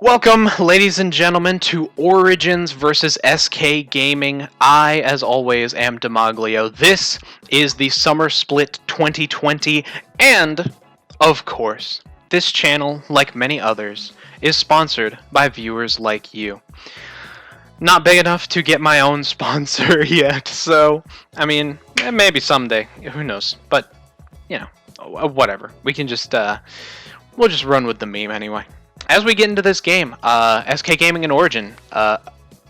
Welcome, ladies and gentlemen, to Origins versus SK Gaming. I, as always, am Demaglio. This is the Summer Split 2020, and, of course, this channel, like many others, is sponsored by viewers like you. Not big enough to get my own sponsor yet, so, I mean, maybe someday. Who knows? But, you know, whatever. We can just, we'll just run with the meme anyway. As we get into this game, SK Gaming and Origin,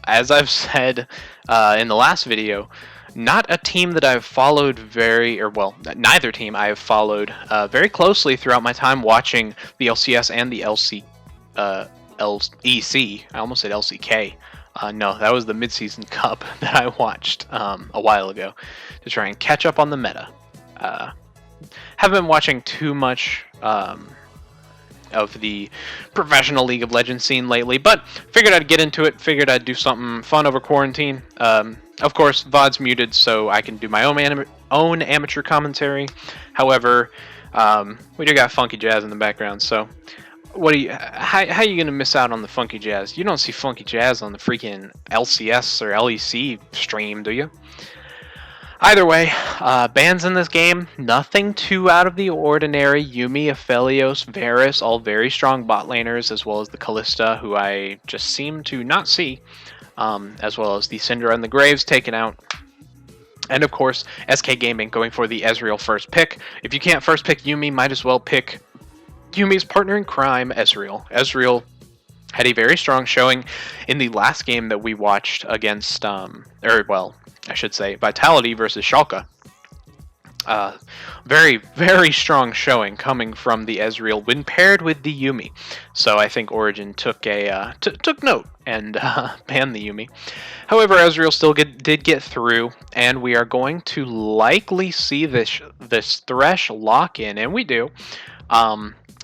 as I've said in the last video, not a team that I've followed neither team I have followed very closely throughout my time watching the LCS and the LEC. I almost said LCK. No, that was the mid-season cup that I watched a while ago to try and catch up on the meta. Haven't been watching too much of the professional League of Legends scene lately, but figured I'd get into it, figured I'd do something fun over quarantine. Of course, VOD's muted, so I can do my own amateur commentary. However, we do got Funky Jazz in the background, so how are you gonna miss out on the Funky Jazz? You don't see Funky Jazz on the freaking LCS or LEC stream, do you? Either way, bans in this game, nothing too out of the ordinary. Yuumi, Aphelios, Varus, all very strong bot laners, as well as the Kalista, who I just seem to not see, as well as the Syndra and the Graves taken out. And of course, SK Gaming going for the Ezreal first pick. If you can't first pick Yuumi, might as well pick Yuumi's partner in crime, Ezreal. Ezreal had a very strong showing in the last game that we watched against, I should say, Vitality versus Schalke. Very, very strong showing coming from the Ezreal when paired with the Yuumi. So I think Origin took note and banned the Yuumi. However, Ezreal still did get through, and we are going to likely see this Thresh lock in, and we do.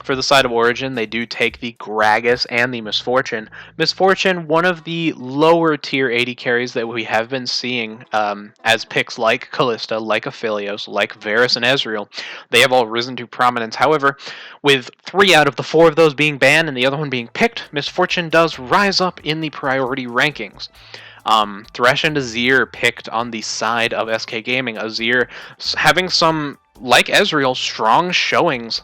For the side of Origin, they do take the Gragas and the Misfortune. Misfortune, one of the lower tier 80 carries that we have been seeing as picks like Kalista, like Aphelios, like Varus and Ezreal. They have all risen to prominence. However, with 3 out of the 4 of those being banned and the other one being picked, Misfortune does rise up in the priority rankings. Thresh and Azir picked on the side of SK Gaming. Azir having some, like Ezreal, strong showings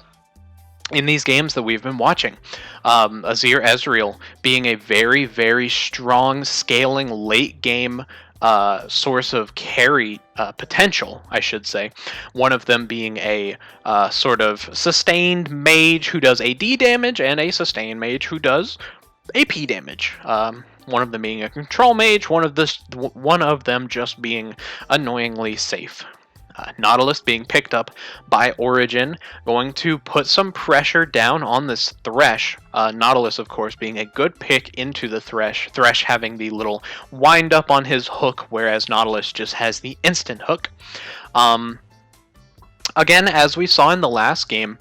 in these games that we've been watching. Azir Ezreal being a very, very strong scaling late game source of carry potential, I should say. One of them being a sort of sustained mage who does AD damage, and a sustained mage who does AP damage. One of them being a control mage, one of them just being annoyingly safe. Nautilus being picked up by Origin, going to put some pressure down on this Thresh. Nautilus, of course, being a good pick into the Thresh. Thresh having the little wind up on his hook, whereas Nautilus just has the instant hook. Again, as we saw in the last game,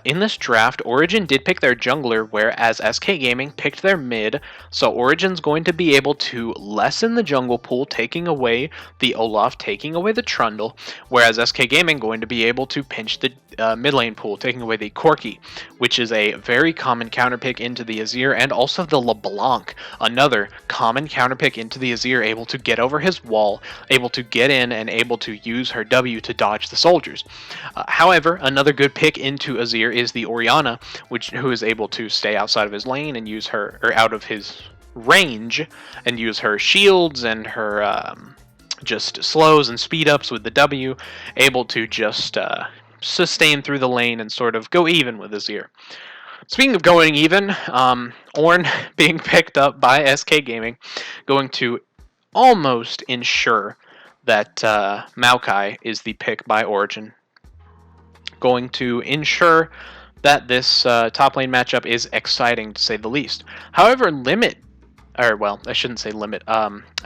in this draft, Origin did pick their jungler, whereas SK Gaming picked their mid, so Origin's going to be able to lessen the jungle pool, taking away the Olaf, taking away the Trundle, whereas SK Gaming going to be able to pinch the mid lane pool, taking away the Corki, which is a very common counterpick into the Azir, and also the LeBlanc, another common counterpick into the Azir, able to get over his wall, able to get in, and able to use her W to dodge the soldiers. However, another good pick into Azir is the Orianna, who is able to stay outside of his lane and use her, or out of his range, and use her shields and her just slows and speed ups with the W, able to just sustain through the lane and sort of go even with Azir. Speaking of going even, Ornn being picked up by SK Gaming, going to almost ensure that Maokai is the pick by Origin. Going to ensure that this top lane matchup is exciting, to say the least. However,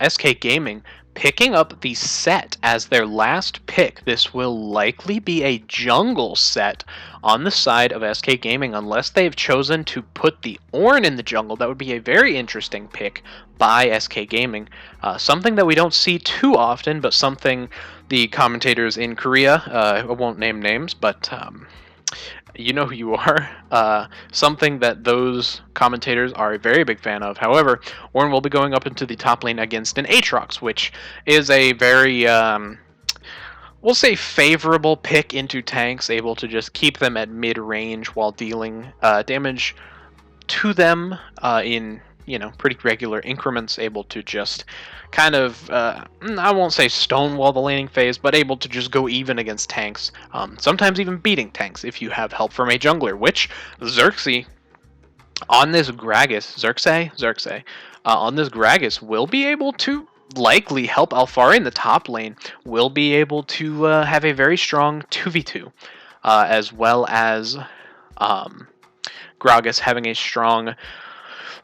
SK Gaming picking up the set as their last pick. This will likely be a jungle set on the side of SK Gaming, unless they've chosen to put the Ornn in the jungle. That would be a very interesting pick by SK Gaming. Something that we don't see too often, but something the commentators in Korea, I won't name names, but you know who you are. Something that those commentators are a very big fan of. However, Ornn will be going up into the top lane against an Aatrox, which is a very, we'll say, favorable pick into tanks, able to just keep them at mid-range while dealing damage to them in pretty regular increments, able to just kind of I won't say stonewall the laning phase, but able to just go even against tanks, sometimes even beating tanks if you have help from a jungler, which Xerxes on this Gragas, Xerxes on this Gragas will be able to likely help Alfari in the top lane, will be able to have a very strong 2v2, as well as Gragas having a strong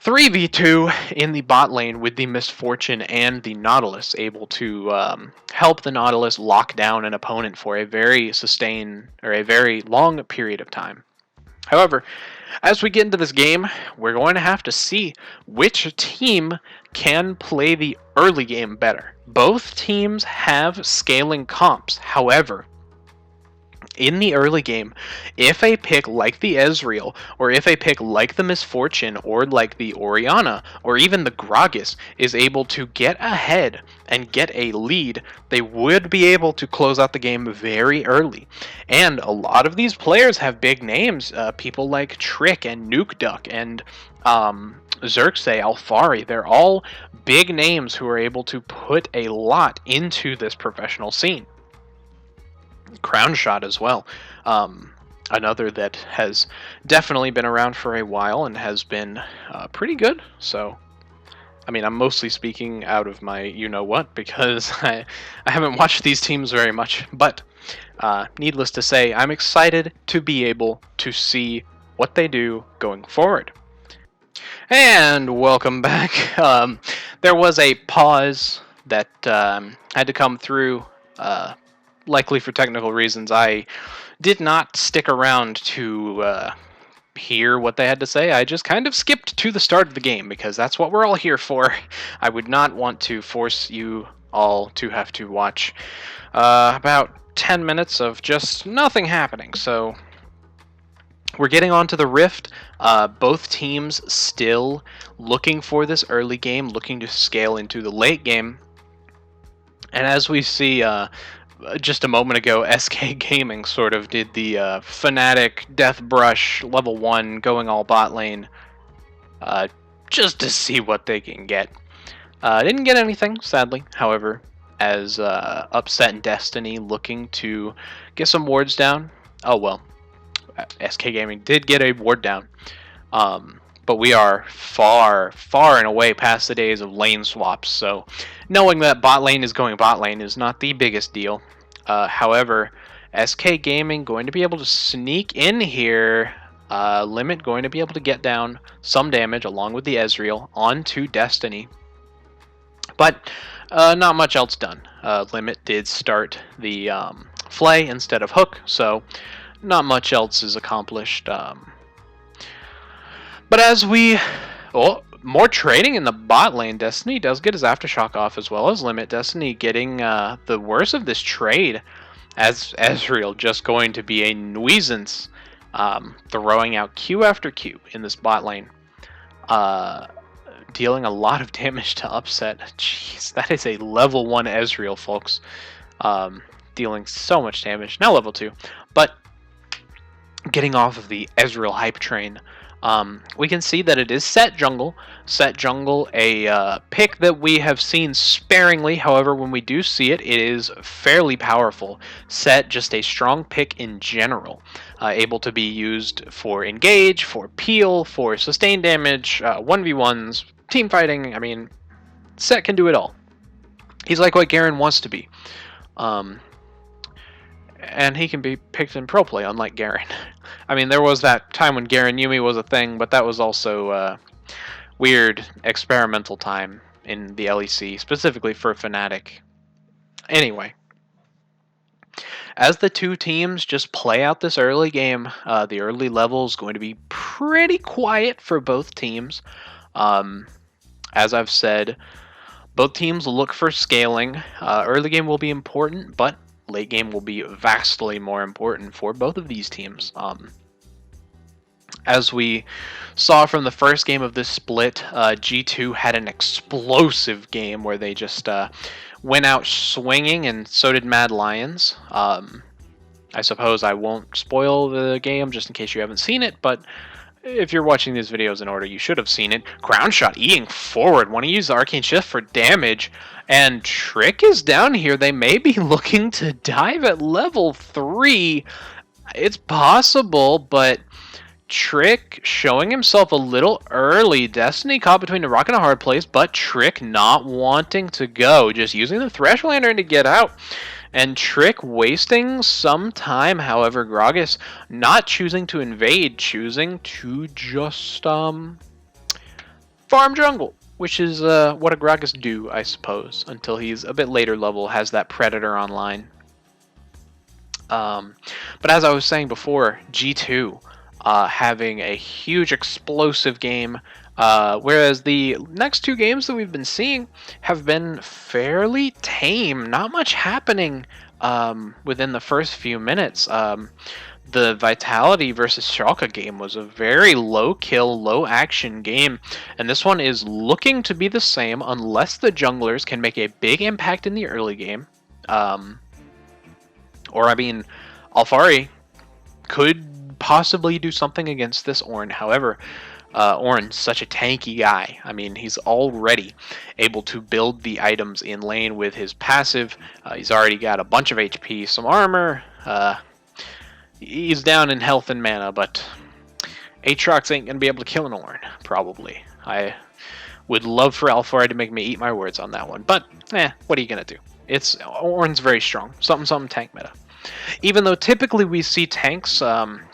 3v2 in the bot lane with the Misfortune and the Nautilus, able to help the Nautilus lock down an opponent for a very sustained or a very long period of time. However, as we get into this game, we're going to have to see which team can play the early game better. Both teams have scaling comps. However, in the early game, if a pick like the Ezreal, or if a pick like the Misfortune, or like the Orianna, or even the Gragas is able to get ahead and get a lead, they would be able to close out the game very early. And a lot of these players have big names, people like Trick and Nuke Duck and Xerxes, Alfari. They're all big names who are able to put a lot into this professional scene. Crown Shot as well, another that has definitely been around for a while and has been pretty good. So, I mean, I'm mostly speaking out of my you-know-what, because I haven't watched these teams very much, but needless to say, I'm excited to be able to see what they do going forward. And welcome back. There was a pause that had to come through, likely for technical reasons. I did not stick around to hear what they had to say. I just kind of skipped to the start of the game, because that's what we're all here for. I would not want to force you all to have to watch about 10 minutes of just nothing happening. So we're getting onto the Rift. Both teams still looking for this early game, looking to scale into the late game. And as we see just a moment ago, SK Gaming sort of did the Fnatic Death Brush level 1 going all bot lane just to see what they can get. Didn't get anything, sadly. However, as Upset and Destiny looking to get some wards down. Oh well, SK Gaming did get a ward down. But we are far, far and away past the days of lane swaps, so knowing that bot lane is going bot lane is not the biggest deal. However, SK Gaming going to be able to sneak in here. Limit going to be able to get down some damage along with the Ezreal onto Destiny. But not much else done. Limit did start the Flay instead of Hook, so not much else is accomplished. But as we... more trading in the bot lane. Destiny does get his Aftershock off, as well as Limit. Destiny getting the worst of this trade, as Ezreal just going to be a nuisance, throwing out Q after Q in this bot lane. Dealing a lot of damage to Upset. Jeez, that is a level 1 Ezreal, folks. Dealing so much damage. Now level 2. But getting off of the Ezreal hype train, we can see that it is Set Jungle. Set Jungle, a pick that we have seen sparingly. However, when we do see it, it is fairly powerful. Set, just a strong pick in general. Able to be used for engage, for peel, for sustain damage, 1v1s, team fighting. I mean, Set can do it all. He's like what Garen wants to be. And he can be picked in pro play, unlike Garen. I mean, there was that time when Garen Yumi was a thing, but that was also weird experimental time in the LEC, specifically for Fnatic. Anyway, as the two teams just play out this early game, the early level is going to be pretty quiet for both teams. As I've said, both teams look for scaling. Early game will be important, but late game will be vastly more important for both of these teams. As we saw from the first game of this split, G2 had an explosive game where they just went out swinging, and so did Mad Lions. I suppose I won't spoil the game just in case you haven't seen it, but if you're watching these videos in order, you should have seen it. Ground shot eating forward. Want to use the Arcane Shift for damage. And Trick is down here. They may be looking to dive at level 3. It's possible, but Trick showing himself a little early. Destiny caught between a rock and a hard place, but Trick not wanting to go. Just using the Thresh Lantern to get out. And Trick wasting some time. However, Gragas not choosing to invade, choosing to just farm jungle, which is what a Gragas do, I suppose, until he's a bit later level, has that Predator online. But as I was saying before, G2 having a huge explosive game. Whereas the next two games that we've been seeing have been fairly tame. Not much happening within the first few minutes. The Vitality versus Schalke game was a very low kill, low action game. And this one is looking to be the same unless the junglers can make a big impact in the early game. Alphari could possibly do something against this Ornn. However, Ornn's such a tanky guy. I mean, he's already able to build the items in lane with his passive. He's already got a bunch of HP, some armor. He's down in health and mana, but Aatrox ain't going to be able to kill an Ornn, probably. I would love for Alphari to make me eat my words on that one, but what are you going to do? Ornn's very strong. Something tank meta. Even though typically we see tanks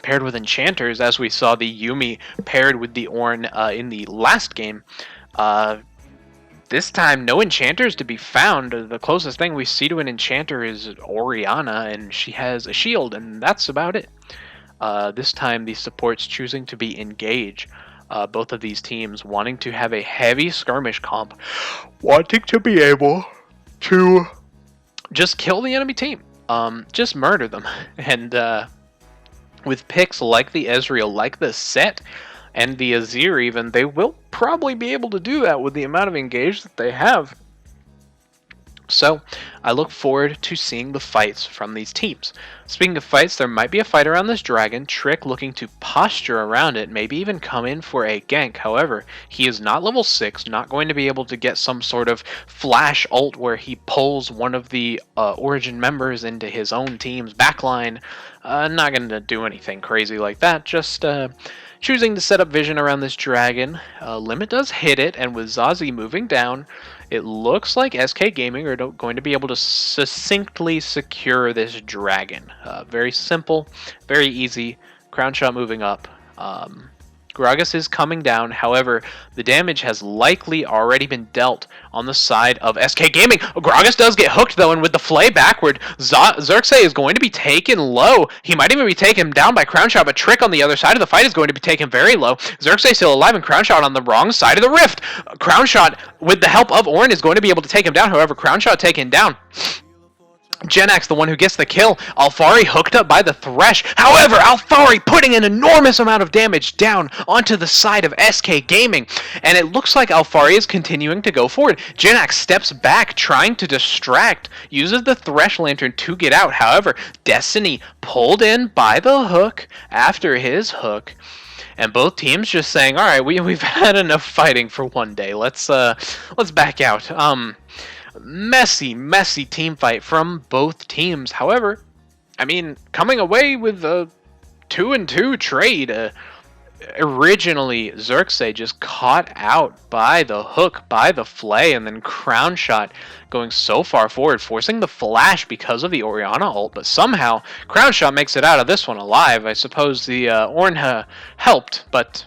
paired with enchanters, as we saw the Yuumi paired with the Ornn in the last game, this time no enchanters to be found. The closest thing we see to an enchanter is Orianna, and she has a shield, and that's about it. This time the supports choosing to be engaged. Both of these teams wanting to have a heavy skirmish comp, wanting to be able to just kill the enemy team. Just murder them. And with picks like the Ezreal, like the Set, and the Azir even, they will probably be able to do that with the amount of engage that they have. So, I look forward to seeing the fights from these teams. Speaking of fights, there might be a fight around this dragon. Trick looking to posture around it, maybe even come in for a gank. However, he is not level 6, not going to be able to get some sort of flash ult where he pulls one of the Origin members into his own team's backline. Not going to do anything crazy like that, just choosing to set up vision around this dragon. Limit does hit it, and with Zazie moving down, it looks like SK Gaming are going to be able to succinctly secure this dragon. Very simple, very easy. Crown shot moving up. Gragas is coming down. However, the damage has likely already been dealt on the side of SK Gaming. Gragas does get hooked, though, and with the flay backward, Xerxes is going to be taken low. He might even be taken down by Crown Shot, but Trick on the other side of the fight is going to be taken very low. Xerxes still alive, and Crown Shot on the wrong side of the rift. Crown Shot, with the help of Ornn, is going to be able to take him down. However, Crown Shot taken down. Jenax, the one who gets the kill. Alphari hooked up by the Thresh. However, Alphari putting an enormous amount of damage down onto the side of SK Gaming. And it looks like Alphari is continuing to go forward. Jenax steps back, trying to distract, uses the Thresh Lantern to get out. However, Destiny pulled in by the hook after his hook. And both teams just saying, all right, we've had enough fighting for one day. Let's back out. Messy team fight from both teams. However, I mean, coming away with a 2-2 trade. Originally, Xerxes just caught out by the hook, by the flay, and then Crown Shot going so far forward, forcing the flash because of the Orianna ult. But somehow, Crown Shot makes it out of this one alive. I suppose the Ornn helped, but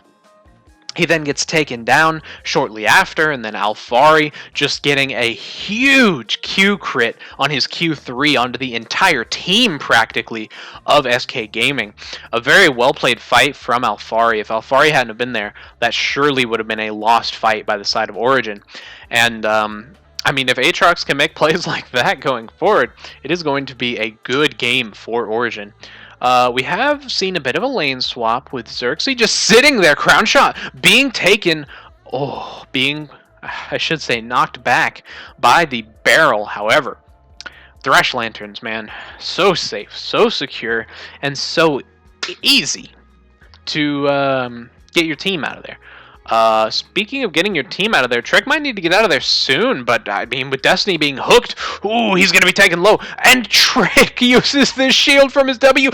he then gets taken down shortly after, and then Alphari just getting a huge Q crit on his Q3 onto the entire team, practically, of SK Gaming. A very well-played fight from Alphari. If Alphari hadn't have been there, that surely would have been a lost fight by the side of Origin. And, I mean, if Aatrox can make plays like that going forward, it is going to be a good game for Origin. We have seen a bit of a lane swap with Xerxes just sitting there, crown shot, being taken, I should say, knocked back by the barrel. However, Thresh Lanterns, man, so safe, so secure, and so easy to get your team out of there. Speaking of getting your team out of there, Trek might need to get out of there soon, but I mean, with Destiny being hooked, ooh, he's going to be taken low. And Trek uses the shield from his W.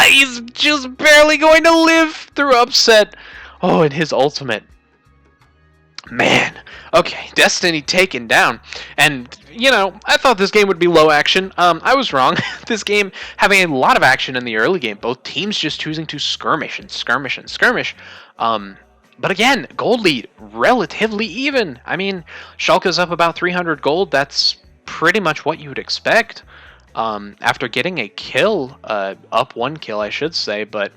He's just barely going to live through upset. Oh, and his ultimate. Man. Okay, Destiny taken down. And, you know, I thought this game would be low action. I was wrong. This game having a lot of action in the early game. Both teams just choosing to skirmish and skirmish and skirmish. But again, gold lead, relatively even. I mean, Schalke's up about 300 gold. That's pretty much what you would expect. After getting a kill, up one kill, I should say, but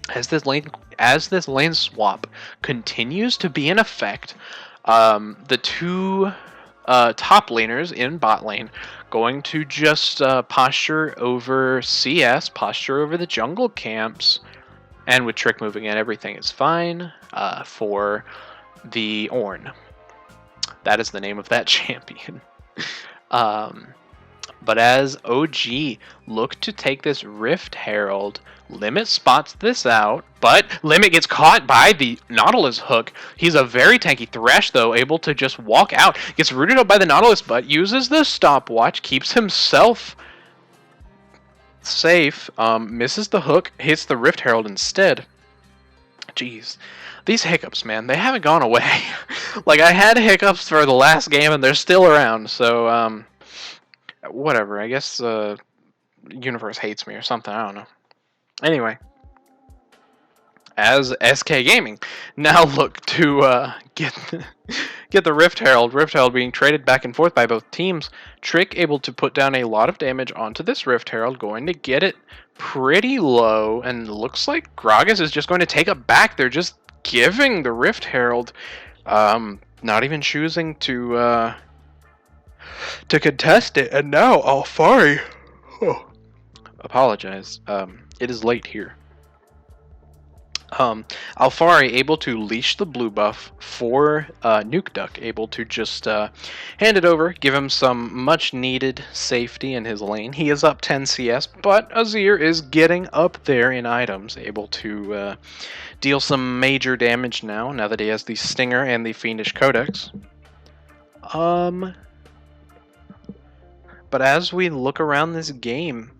as this lane swap continues to be in effect, the two top laners in bot lane going to just posture over CS, posture over the jungle camps, and with Trick moving in, everything is fine for the Ornn. That is the name of that champion. But as OG look to take this Rift Herald, Limit spots this out, but Limit gets caught by the Nautilus hook. He's a very tanky Thresh, though, able to just walk out. Gets rooted up by the Nautilus, but uses the stopwatch, keeps himself safe, misses the hook, hits the Rift Herald instead. Jeez. These hiccups, man, they haven't gone away. Like, I had hiccups for the last game, and they're still around, so, whatever. I guess the universe hates me or something, I don't know. Anyway, as SK Gaming now look to get the Rift Herald. Rift Herald being traded back and forth by both teams. Trick able to put down a lot of damage onto this Rift Herald, going to get it pretty low, and looks like Gragas is just going to take it back. They're just giving the Rift Herald, not even choosing to contest it, and now Alfari. Apologize. It is late here. Alfari able to leash the blue buff for Nuke Duck, able to just hand it over, give him some much needed safety in his lane. He is up 10 CS, but Azir is getting up there in items, able to deal some major damage now that he has the Stinger and the Fiendish Codex. But as we look around this game,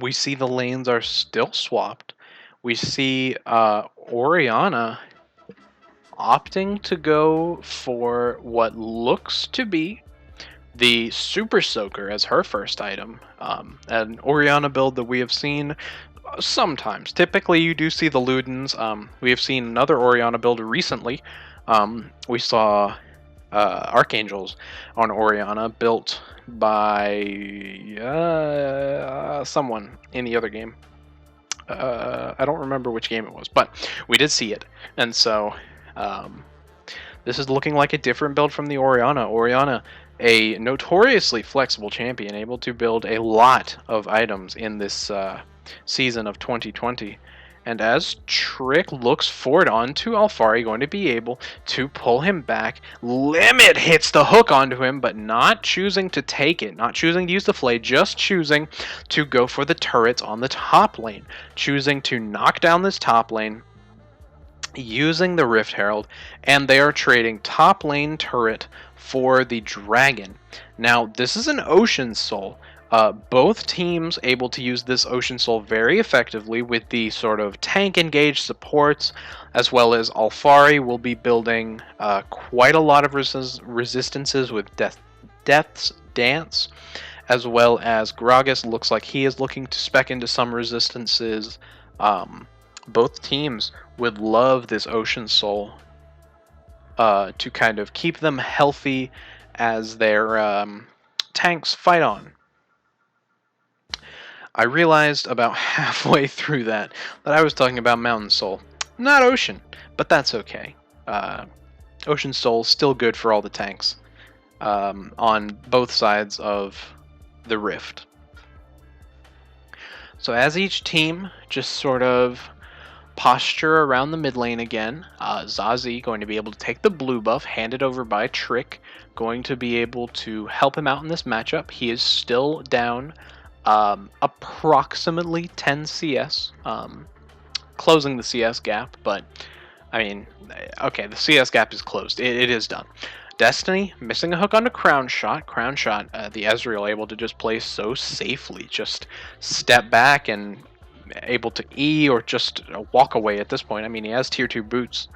we see the lanes are still swapped. We see Orianna opting to go for what looks to be the Super Soaker as her first item. An Orianna build that we have seen sometimes. Typically you do see the Ludens. We have seen another Orianna build recently. We saw Archangels on Orianna built by someone in the other game. I don't remember which game it was, but we did see it. And so this is looking like a different build from the Orianna. Orianna, a notoriously flexible champion, able to build a lot of items in this season of 2020. And as Trick looks forward onto Alfari, going to be able to pull him back. Limit hits the hook onto him, but not choosing to take it. Not choosing to use the flay, just choosing to go for the turrets on the top lane. Choosing to knock down this top lane, using the Rift Herald, and they are trading top lane turret for the dragon. Now, this is an Ocean Soul. Both teams able to use this Ocean Soul very effectively with the sort of tank engaged supports, as well as Alfari will be building quite a lot of resistances with Death's Dance, as well as Gragas looks like he is looking to spec into some resistances. Both teams would love this Ocean Soul to kind of keep them healthy as their tanks fight on. I realized about halfway through that I was talking about Mountain Soul, not Ocean, but that's okay. Ocean Soul still good for all the tanks on both sides of the rift. So as each team just sort of posture around the mid lane again, Zazie going to be able to take the blue buff, handed over by Trick, going to be able to help him out in this matchup. He is still down approximately 10 CS, closing the CS gap, but I mean, okay, the CS gap is closed. It is done. Destiny missing a hook onto Crown Shot. Crown Shot, the Ezreal able to just play so safely, just step back and able to E or just walk away at this point. I mean, he has tier 2 boots,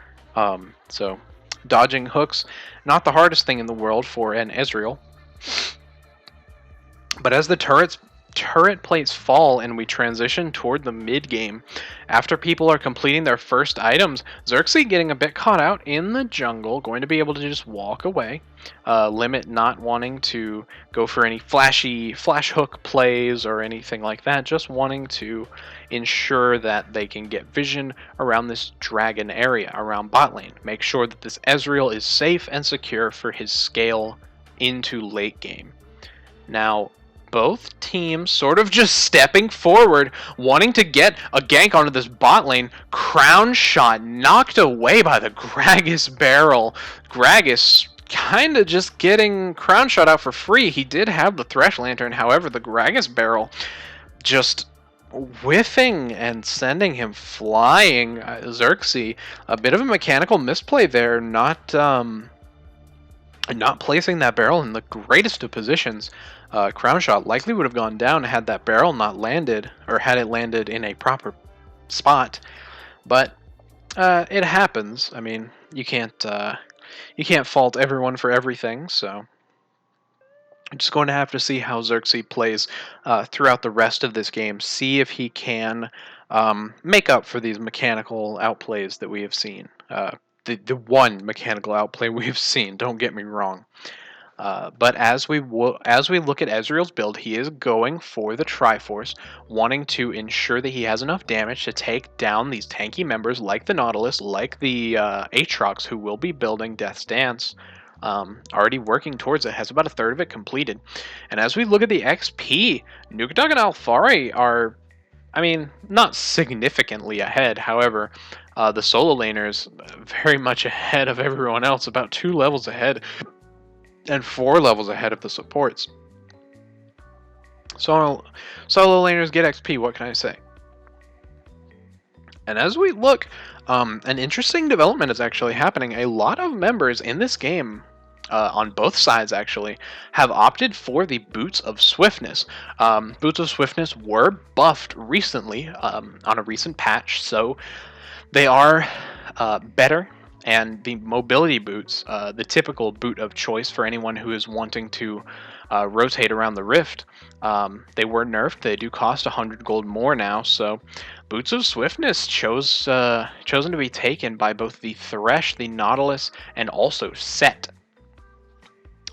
so dodging hooks, not the hardest thing in the world for an Ezreal. But as the turret plates fall and we transition toward the mid game, after people are completing their first items, Xerxes getting a bit caught out in the jungle, going to be able to just walk away. Limit not wanting to go for any flashy flash hook plays or anything like that, just wanting to ensure that they can get vision around this dragon area, around bot lane. Make sure that this Ezreal is safe and secure for his scale into late game. Now, both teams sort of just stepping forward, wanting to get a gank onto this bot lane. Crown Shot knocked away by the Gragas barrel. Gragas kind of just getting Crown Shot out for free. He did have the Thresh Lantern, however, the Gragas barrel just whiffing and sending him flying. Xerxes, a bit of a mechanical misplay there, not placing that barrel in the greatest of positions. Crown Shot likely would have gone down had that barrel not landed, or had it landed in a proper spot. But it happens. I mean, you can't fault everyone for everything. So I'm just going to have to see how Xerxes plays throughout the rest of this game. See if he can make up for these mechanical outplays that we have seen. The one mechanical outplay we have seen. Don't get me wrong. But as we look at Ezreal's build, he is going for the Triforce, wanting to ensure that he has enough damage to take down these tanky members like the Nautilus, like the Aatrox, who will be building Death's Dance. Already working towards it, has about a third of it completed. And as we look at the XP, Nukeduck and Alphari are, I mean, not significantly ahead. However, the solo laners very much ahead of everyone else, about 2 levels ahead. And 4 levels ahead of the supports. So, solo laners get XP, what can I say? And as we look, an interesting development is actually happening. A lot of members in this game, on both sides actually, have opted for the Boots of Swiftness. Boots of Swiftness were buffed recently, on a recent patch, so they are better. And the mobility boots, the typical boot of choice for anyone who is wanting to rotate around the rift, they were nerfed. They do cost 100 gold more now, so Boots of Swiftness chosen to be taken by both the Thresh, the Nautilus, and also Set.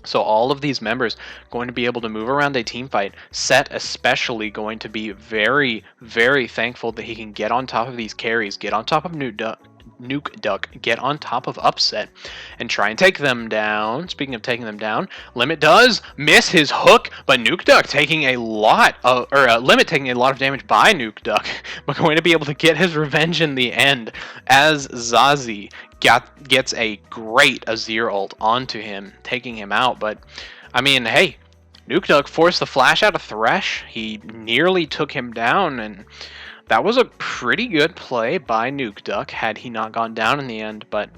So all of these members going to be able to move around a team fight. Set especially going to be very, very thankful that he can get on top of these carries, get on top of Nukeduck, get on top of Upset, and try and take them down. Speaking of taking them down, Limit does miss his hook, but Nukeduck taking a lot of, Limit taking a lot of damage by Nukeduck, but going to be able to get his revenge in the end as Zazie gets a great Azir ult onto him, taking him out. But I mean, hey, Nukeduck forced the flash out of Thresh. He nearly took him down, and that was a pretty good play by Nukeduck had he not gone down in the end. But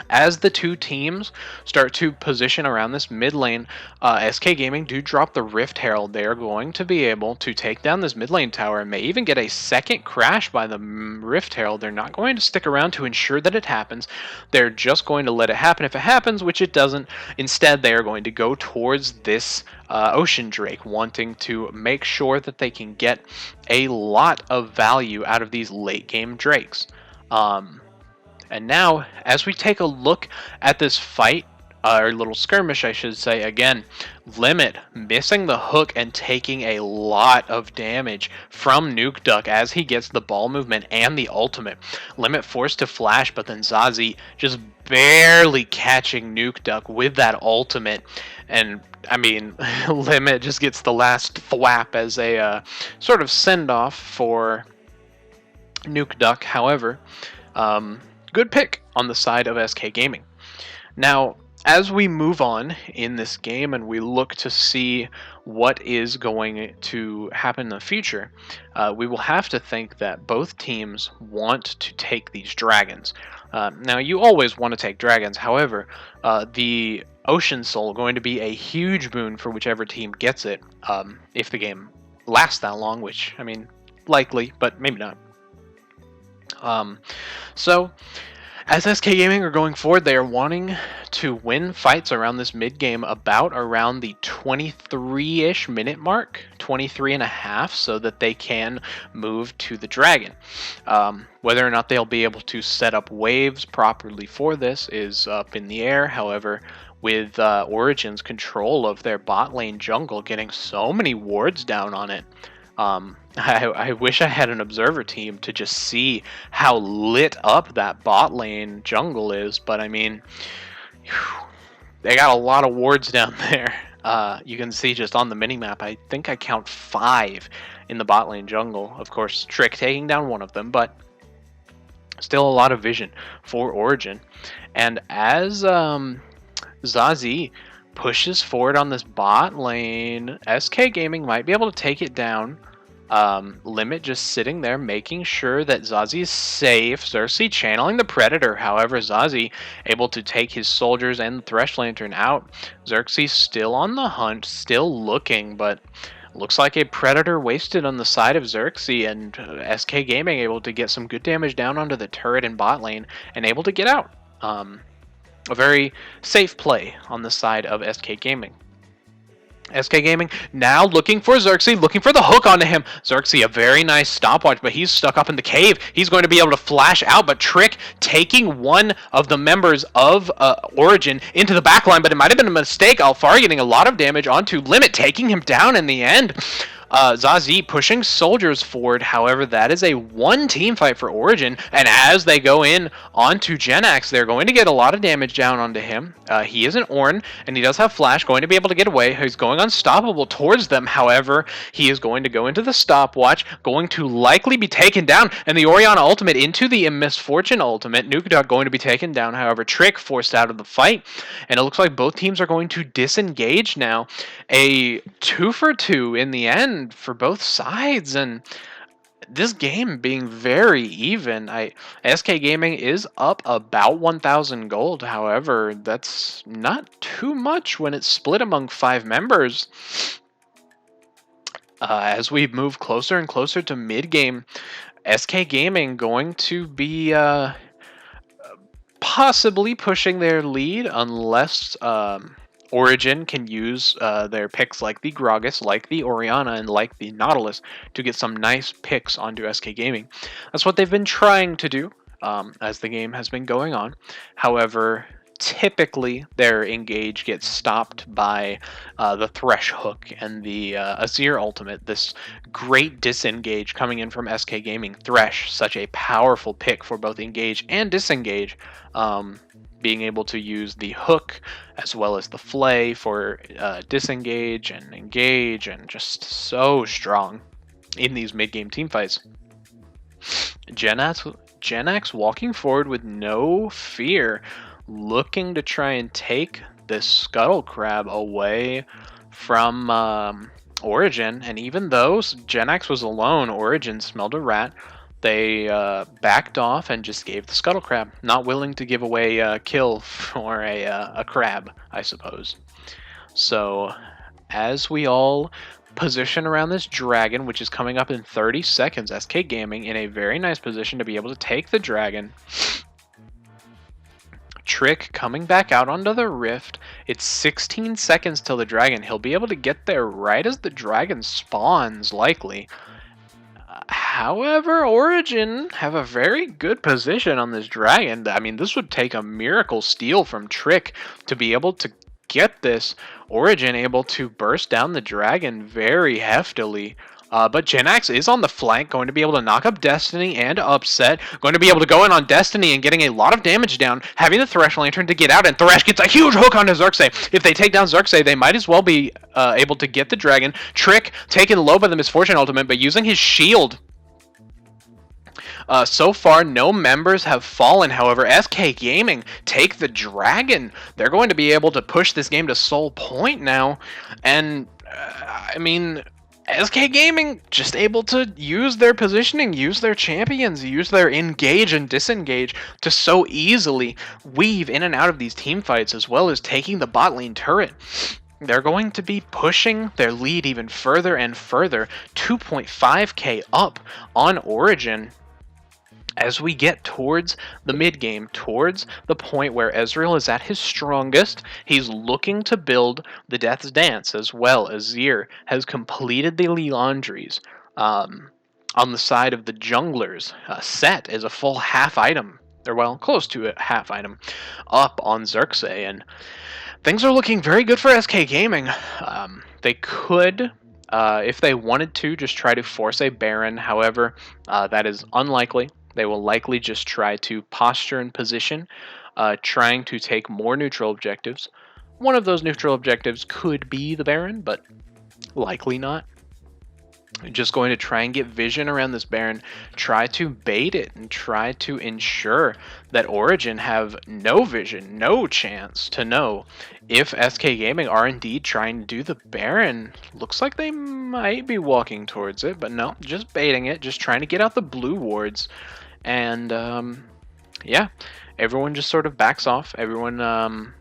as the two teams start to position around this mid lane, SK Gaming do drop the Rift Herald. They are going to be able to take down this mid lane tower and may even get a second crash by the Rift Herald. They're not going to stick around to ensure that it happens. They're just going to let it happen if it happens, which it doesn't. Instead, they are going to go towards this Ocean Drake, wanting to make sure that they can get a lot of value out of these late game Drakes. And now, as we take a look at this fight Or little skirmish, I should say. Again, Limit missing the hook and taking a lot of damage from Nuke Duck as he gets the ball movement and the ultimate. Limit forced to flash, but then Zazie just barely catching Nuke Duck with that ultimate. And I mean, Limit just gets the last thwap as a sort of send off for Nuke Duck. However, good pick on the side of SK Gaming. Now, as we move on in this game and we look to see what is going to happen in the future, we will have to think that both teams want to take these dragons. Now, you always want to take dragons. However, the Ocean Soul going to be a huge boon for whichever team gets it, if the game lasts that long, which, I mean, likely, but maybe not. So, as SK Gaming are going forward, they are wanting to win fights around this mid game about around the 23-ish minute mark, 23 and a half, so that they can move to the dragon. Whether or not they'll be able to set up waves properly for this is up in the air. However, with Origin's control of their bot lane jungle, getting so many wards down on it, I wish I had an observer team to just see how lit up that bot lane jungle is, but I mean, they got a lot of wards down there. You can see just on the minimap, I think I count 5 in the bot lane jungle. Of course, Trick taking down one of them, but still a lot of vision for Origin. And as Zazie pushes forward on this bot lane, SK Gaming might be able to take it down. Limit just sitting there making sure that Zazie is safe. Xerxes channeling the Predator. However, Zazie able to take his soldiers and the Thresh Lantern out. Xerxes still on the hunt, still looking, but looks like a Predator wasted on the side of Xerxes, and SK Gaming able to get some good damage down onto the turret and bot lane and able to get out. A very safe play on the side of SK Gaming. SK Gaming now looking for Xerxes, looking for the hook onto him. Xerxes, a very nice stopwatch, but he's stuck up in the cave. He's going to be able to flash out, but Trick taking one of the members of Origin into the backline, but it might have been a mistake. Alfar getting a lot of damage onto Limit, taking him down in the end. Zazie pushing soldiers forward. However, that is a one team fight for Origin, and as they go in onto Genax, they're going to get a lot of damage down onto him. He is an Ornn, and he does have Flash, going to be able to get away. He's going unstoppable towards them. However, he is going to go into the stopwatch, going to likely be taken down, and the Orianna ultimate into the Misfortune ultimate. Nuke Duck going to be taken down. However, Trick forced out of the fight, and it looks like both teams are going to disengage now. A 2-for-2 in the end for both sides, and this game being very even. SK Gaming is up about 1,000 gold. However, that's not too much when it's split among 5 members. As we move closer and closer to mid-game, SK Gaming going to be possibly pushing their lead unless Origin can use their picks like the Gragas, like the Orianna, and like the Nautilus to get some nice picks onto SK Gaming. That's what they've been trying to do as the game has been going on. However, typically their engage gets stopped by the Thresh Hook and the Azir ultimate. This great disengage coming in from SK Gaming. Thresh, such a powerful pick for both engage and disengage. Being able to use the hook as well as the flay for disengage and engage, and just so strong in these mid-game teamfights. Genax walking forward with no fear, looking to try and take this Scuttle Crab away from Origin, and even though Genax was alone, Origin smelled a rat. They backed off and just gave the Scuttle Crab, not willing to give away a kill for a crab, I suppose. So, as we all position around this dragon, which is coming up in 30 seconds, SK Gaming in a very nice position to be able to take the dragon. Trick coming back out onto the rift. It's 16 seconds till the dragon. He'll be able to get there right as the dragon spawns, likely. However, Origin have a very good position on this dragon. I mean, this would take a miracle steal from Trick to be able to get this. Origin able to burst down the dragon very heftily. But Jinax is on the flank, going to be able to knock up Destiny and Upset. Going to be able to go in on Destiny and getting a lot of damage down, having the Thresh Lantern to get out, and Thresh gets a huge hook onto Xerxes. If they take down Xerxes, they might as well be able to get the dragon. Trick taken low by the Misfortune Ultimate, but using his shield. So far, no members have fallen. However, SK Gaming take the dragon. They're going to be able to push this game to Soul Point now. And, I mean, SK Gaming just able to use their positioning, use their champions, use their engage and disengage to so easily weave in and out of these team fights, as well as taking the bot lane turret. They're going to be pushing their lead even further and further, 2.5k up on Origin. As we get towards the mid-game, towards the point where Ezreal is at his strongest, he's looking to build the Death's Dance, as well as Zir has completed the Liandries. On the side of the junglers, Set is a full half item, or well, close to a half item, up on Xerxes, and things are looking very good for SK Gaming. They could, if they wanted to, just try to force a Baron. However, that is unlikely. They will likely just try to posture and position, trying to take more neutral objectives. One of those neutral objectives could be the Baron, but likely not. Just going to try and get vision around this Baron, try to bait it, and try to ensure that Origin have no vision, no chance to know if SK Gaming are indeed trying to do the Baron. Looks like they might be walking towards it, but no, just baiting it, just trying to get out the blue wards. And yeah, everyone just sort of backs off. Everyone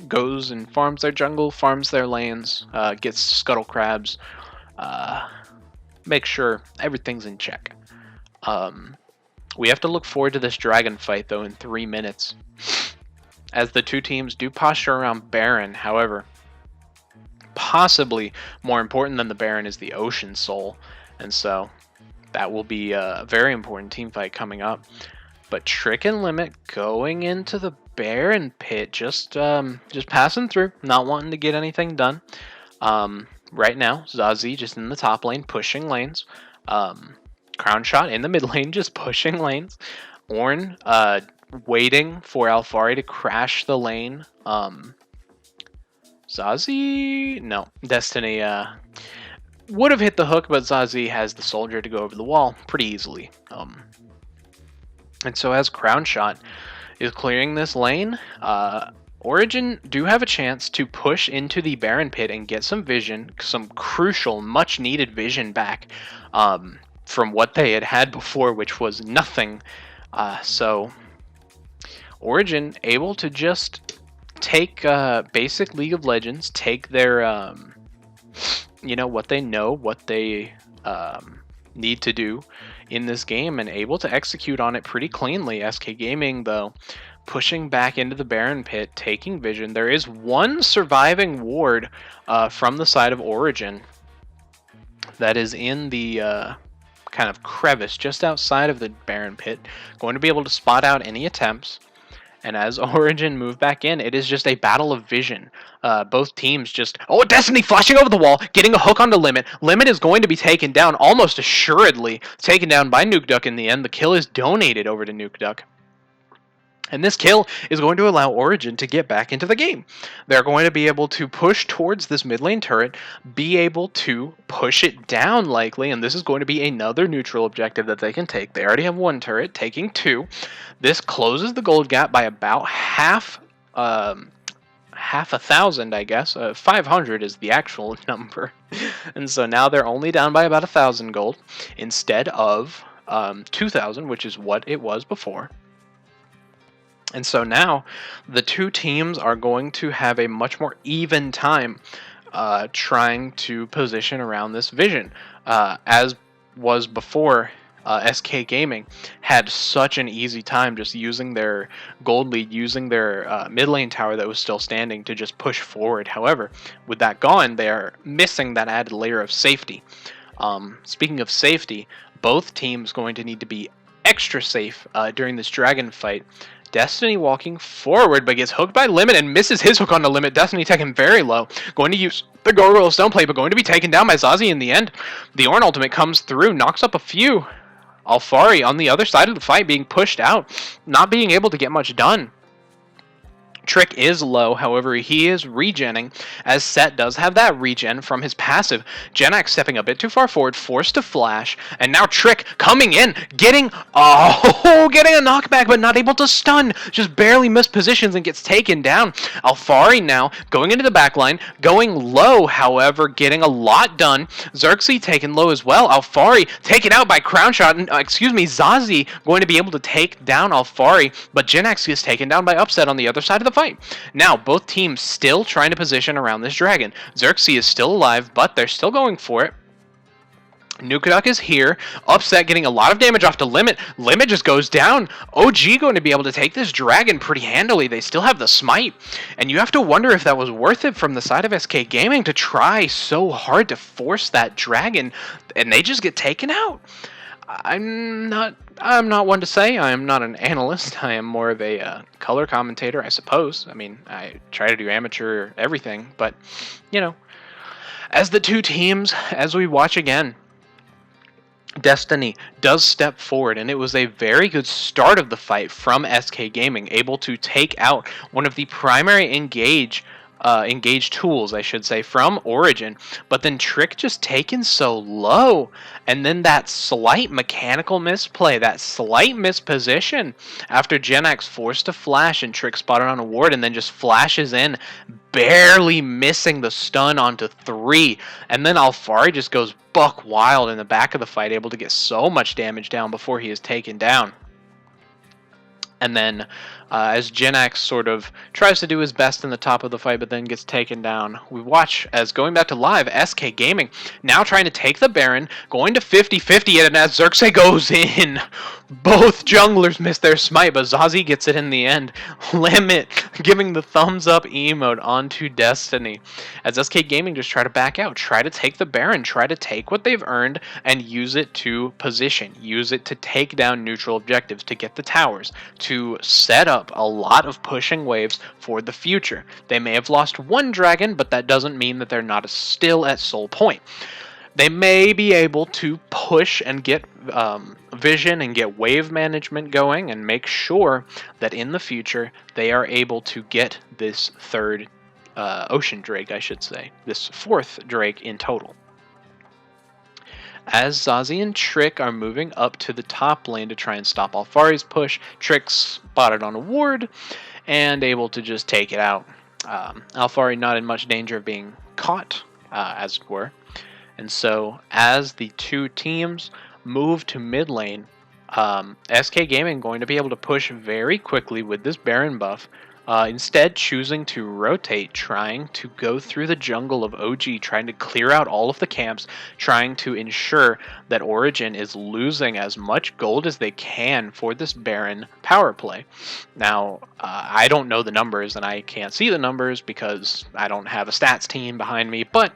goes and farms their jungle, farms their lanes, gets scuttle crabs, make sure everything's in check. We have to look forward to this dragon fight, though, in 3 minutes, as the two teams do posture around Baron. However, possibly more important than the Baron is the Ocean Soul, and so that will be a very important team fight coming up. But Trick and Limit going into the Baron pit, just passing through, not wanting to get anything done. Right now, Zazie just in the top lane, pushing lanes. Crown Shot in the mid lane, just pushing lanes. Ornn waiting for Alphari to crash the lane. Zazie, no, Destiny would have hit the hook, but Zazie has the soldier to go over the wall pretty easily. And so as Crown Shot is clearing this lane, Origin do have a chance to push into the Baron pit and get some vision, some crucial, much needed vision back from what they had before, which was nothing. So Origin able to just take basic League of Legends, take their what they know, what they need to do in this game, and able to execute on it pretty cleanly. SK Gaming, though, pushing back into the Baron pit, taking vision. There is one surviving ward from the side of Origin that is in the kind of crevice just outside of the Baron pit, going to be able to spot out any attempts. And as Origin move back in, it is just a battle of vision. Both teams just... Oh, Destiny flashing over the wall, getting a hook onto Limit. Limit is going to be taken down, almost assuredly. Taken down by Nukeduck in the end. The kill is donated over to Nukeduck. And this kill is going to allow Origin to get back into the game. They're going to be able to push towards this mid lane turret, be able to push it down likely, and this is going to be another neutral objective that they can take. They already have one turret, taking two. This closes the gold gap by about half a thousand, I guess. 500 is the actual number. And so now they're only down by about 1,000 gold instead of 2,000, which is what it was before. And so now the two teams are going to have a much more even time trying to position around this vision. As was before, SK Gaming had such an easy time just using their gold lead, using their mid lane tower that was still standing to just push forward. However, with that gone, they are missing that added layer of safety. Speaking of safety, both teams going to need to be extra safe during this dragon fight. Destiny walking forward, but gets hooked by Limit and misses his hook on the Limit. Destiny taken very low. Going to use the Gargoyle Stone Plate, but going to be taken down by Zazie in the end. The Ornn ultimate comes through, knocks up a few. Alfari on the other side of the fight being pushed out, not being able to get much done. Trick is low, however, he is regenning, as Set does have that regen from his passive. Genax stepping a bit too far forward, forced to flash, and now Trick coming in, getting a knockback, but not able to stun, just barely missed positions and gets taken down. Alfari now going into the backline, going low, however, getting a lot done. Xerxes taken low as well. Alfari taken out by Zazie going to be able to take down Alfari, but Genax gets taken down by Upset on the other side of the fight. Now, both teams still trying to position around this dragon. Xerxes is still alive, but they're still going for it. Nukeduk is here. Upset getting a lot of damage off to Limit. Limit just goes down. OG going to be able to take this dragon pretty handily. They still have the smite. And you have to wonder if that was worth it from the side of SK Gaming to try so hard to force that dragon, and they just get taken out. I'm not one to say. I am not an analyst. I am more of a color commentator, I suppose. I mean, I try to do amateur everything, but, you know, as the two teams, as we watch again, Destiny does step forward, and it was a very good start of the fight from SK Gaming, able to take out one of the primary engage tools, I should say, from Origin, but then Trick just taken so low, and then that slight mechanical misplay, that slight misposition after Genax forced to flash and Trick spotted on a ward and then just flashes in, barely missing the stun onto 3, and then Alfari just goes buck wild in the back of the fight, able to get so much damage down before he is taken down. And then as Genax sort of tries to do his best in the top of the fight, but then gets taken down, we watch as, going back to live, SK Gaming now trying to take the Baron, going to 50-50, and as Xerxes goes in, both junglers miss their smite, but Zazie gets it in the end. Limit giving the thumbs up emote onto Destiny, as SK Gaming just try to back out, try to take the Baron, try to take what they've earned and use it to position, use it to take down neutral objectives, to get the towers, to set up a lot of pushing waves for the future. They may have lost one dragon, but that doesn't mean that they're not still at soul point. They may be able to push and get vision and get wave management going and make sure that in the future they are able to get this third ocean drake, I should say, this fourth drake in total. As Zazie and Trick are moving up to the top lane to try and stop Alfari's push, Trick's spotted on a ward and able to just take it out. Alfari not in much danger of being caught, as it were. And so as the two teams move to mid lane, SK Gaming going to be able to push very quickly with this Baron buff, instead choosing to rotate, trying to go through the jungle of OG, trying to clear out all of the camps, trying to ensure that Origin is losing as much gold as they can for this Baron power play. Now, I don't know the numbers, and I can't see the numbers because I don't have a stats team behind me, but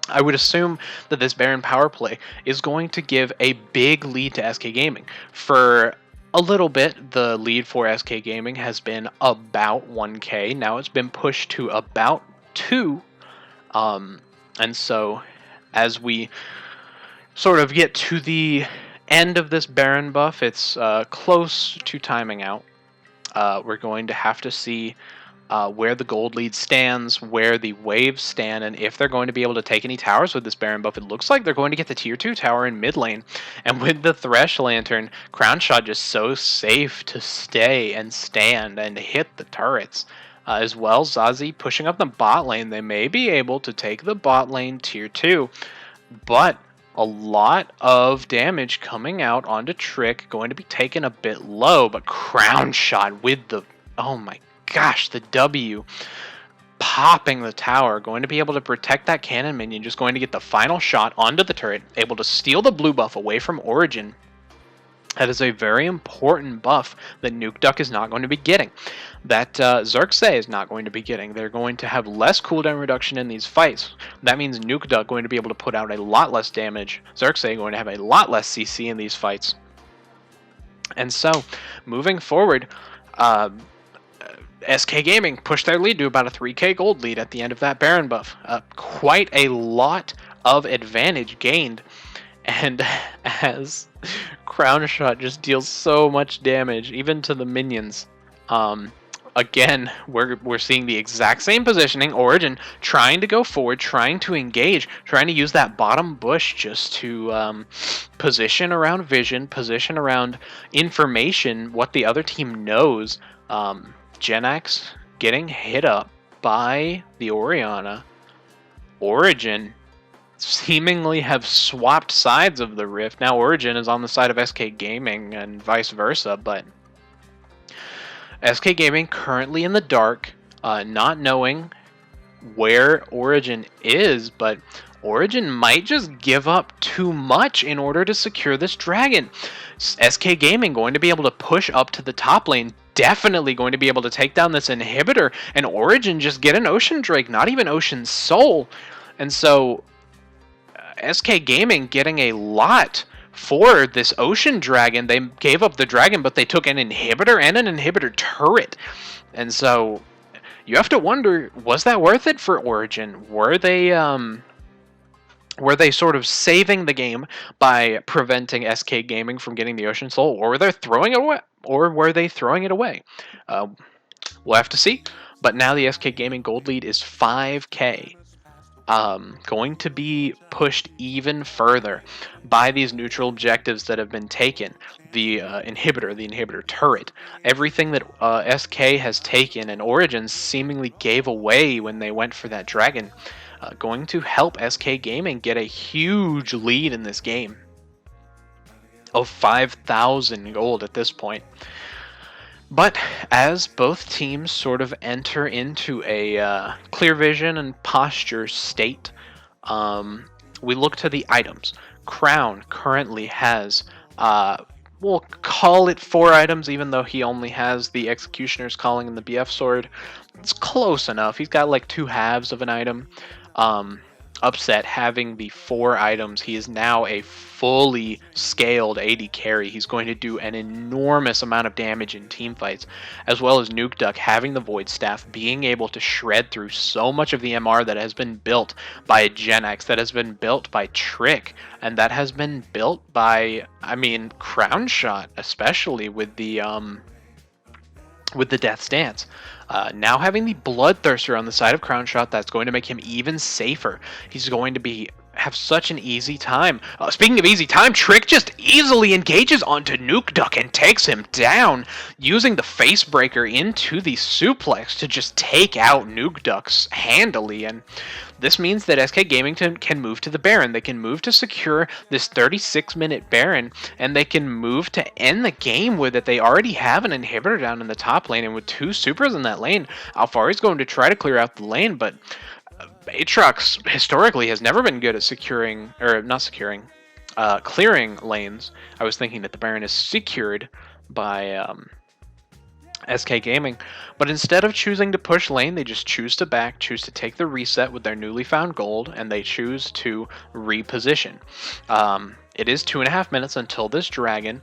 I would assume that this Baron power play is going to give a big lead to SK Gaming. For a little bit, the lead for SK Gaming has been about 1k. Now it's been pushed to about 2. And so as we sort of get to the end of this Baron buff, it's close to timing out. We're going to have to see where the gold lead stands, where the waves stand, and if they're going to be able to take any towers with this Baron buff. It looks like they're going to get the tier 2 tower in mid lane, and with the Thresh Lantern, Crown Shot just so safe to stay and stand and hit the turrets. As well, Zazie pushing up the bot lane. They may be able to take the bot lane tier 2, but a lot of damage coming out onto Trick, going to be taken a bit low, but Crown Shot with the, oh my gosh, the W popping the tower, going to be able to protect that cannon minion, just going to get the final shot onto the turret, able to steal the blue buff away from Origin. That is a very important buff that Nuke Duck is not going to be getting, that Xerxes is not going to be getting. They're going to have less cooldown reduction in these fights. That means Nuke Duck going to be able to put out a lot less damage. Xerxes going to have a lot less CC in these fights. And so, moving forward, SK Gaming pushed their lead to about a 3k gold lead at the end of that Baron buff. Quite a lot of advantage gained. And as Crown Shot just deals so much damage, even to the minions. Again, we're seeing the exact same positioning. Origin trying to go forward, trying to engage, trying to use that bottom bush just to position around vision, position around information, what the other team knows. Genax getting hit up by the Orianna. Origin seemingly have swapped sides of the rift. Now Origin is on the side of SK Gaming and vice versa, but SK Gaming currently in the dark, not knowing where Origin is, but Origin might just give up too much in order to secure this dragon. SK Gaming going to be able to push up to the top lane, definitely going to be able to take down this inhibitor, and Origin just get an Ocean Drake, not even Ocean Soul. And so SK Gaming getting a lot for this Ocean Dragon. They gave up the dragon, but they took an inhibitor and an inhibitor turret. And so you have to wonder, was that worth it for Origin? Were they sort of saving the game by preventing SK Gaming from getting the Ocean Soul, or were they throwing it away? We'll have to see. But now the SK Gaming gold lead is 5k. Going to be pushed even further by these neutral objectives that have been taken. The inhibitor turret, everything that SK has taken and Origin seemingly gave away when they went for that dragon, going to help SK Gaming get a huge lead in this game of 5,000 gold at this point. But as both teams sort of enter into a clear vision and posture state, we look to the items. Crown currently has, we'll call it 4 items, even though he only has the Executioner's Calling and the BF Sword. It's close enough. He's got like 2 halves of an item. Upset having the 4 items. He is now a fully scaled AD carry. He's going to do an enormous amount of damage in team fights, as well as Nuke Duck having the Void Staff, being able to shred through so much of the MR that has been built by Genax, that has been built by Trick, and that has been built by, I mean, Crown Shot, especially with the Death Stance. Now having the Bloodthirster on the side of Crown Shot, that's going to make him even safer. He's going to have such an easy time. Speaking of easy time, Trick just easily engages onto Nuke Duck and takes him down, using the Face Breaker into the suplex to just take out Nuke Ducks handily. And this means that SK Gaming can move to the Baron. They can move to secure this 36-minute Baron, and they can move to end the game with it. They already have an inhibitor down in the top lane, and with 2 supers in that lane, Alphari's going to try to clear out the lane, but Aatrox historically has never been good at clearing lanes. I was thinking that the Baron is secured by SK Gaming, but instead of choosing to push lane, they just choose to back, choose to take the reset with their newly found gold, and they choose to reposition. It is 2.5 minutes until this dragon.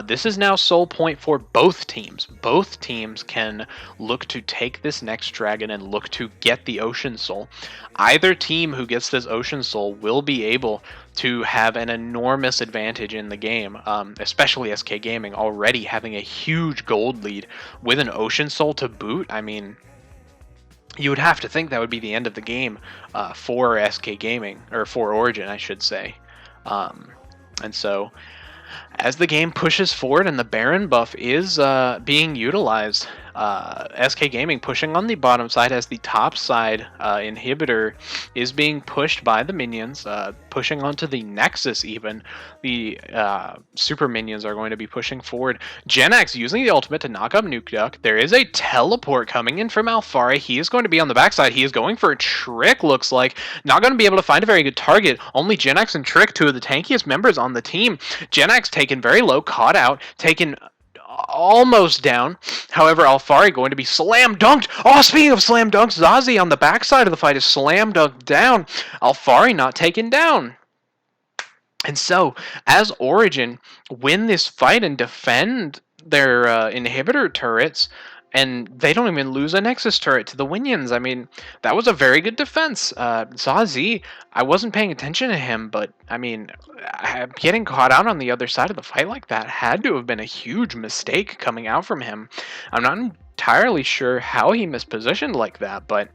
This is now soul point for both teams. Both teams can look to take this next dragon and look to get the Ocean Soul. Either team who gets this Ocean Soul will be able to have an enormous advantage in the game, especially SK Gaming already having a huge gold lead with an Ocean Soul to boot. I mean, you would have to think that would be the end of the game for SK Gaming, or for Origin, I should say. And so, as the game pushes forward and the Baron buff is being utilized, SK Gaming pushing on the bottom side as the top side inhibitor is being pushed by the minions, pushing onto the Nexus even. The super minions are going to be pushing forward. Genax using the ultimate to knock up Nuke Duck. There is a teleport coming in from Alfari. He is going to be on the backside. He is going for a Trick, looks like. Not going to be able to find a very good target. Only Genax and Trick, two of the tankiest members on the team. Genax taken very low, caught out, taken almost down. However, Alfari going to be slam dunked. Oh, speaking of slam dunks, Zazie on the backside of the fight is slam dunked down. Alfari not taken down. And so, as Origin win this fight and defend their inhibitor turrets, and they don't even lose a Nexus turret to the Winions. I mean, that was a very good defense. Zazie, I wasn't paying attention to him, but I mean, getting caught out on the other side of the fight like that had to have been a huge mistake coming out from him. I'm not entirely sure how he mispositioned like that, but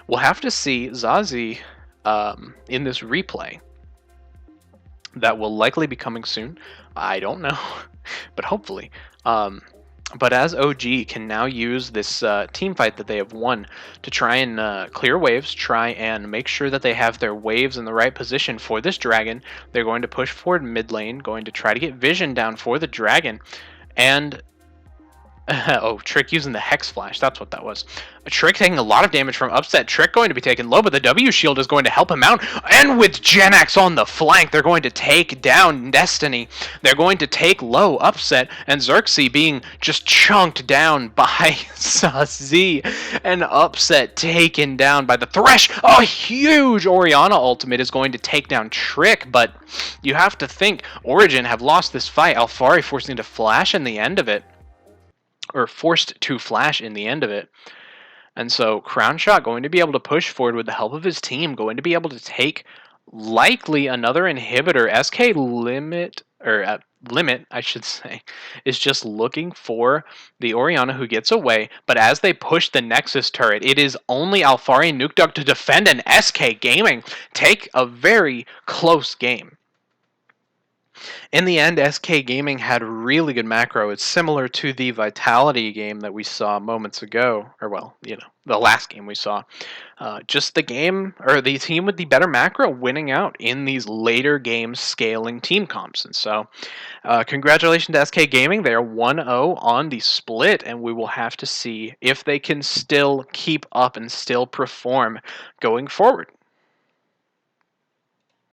we'll have to see Zazie in this replay. That will likely be coming soon. I don't know, but hopefully. But as OG can now use this team fight that they have won to try and clear waves, try and make sure that they have their waves in the right position for this dragon. They're going to push forward mid lane, going to try to get vision down for the dragon, and oh, Trick using the Hex Flash. That's what that was. A Trick taking a lot of damage from Upset. Trick going to be taken low, but the W shield is going to help him out. And with Genax on the flank, they're going to take down Destiny. They're going to take low Upset, and Xerxes being just chunked down by Z. And Upset taken down by the Thresh. A huge Orianna ultimate is going to take down Trick, but you have to think Origin have lost this fight. Alfari forcing to flash in the end of it. Or forced to flash in the end of it. And so Crown Shot going to be able to push forward with the help of his team, going to be able to take likely another inhibitor. SK Limit, or Limit, I should say, is just looking for the Orianna who gets away. But as they push the Nexus turret, it is only Alfari and Nuke Duck to defend, and SK Gaming take a very close game. In the end, SK Gaming had really good macro. It's similar to the Vitality game that we saw moments ago, or well, the last game we saw. Just the game, or the team with the better macro winning out in these later game scaling team comps. And so, congratulations to SK Gaming. They are 1-0 on the split, and we will have to see if they can still keep up and still perform going forward.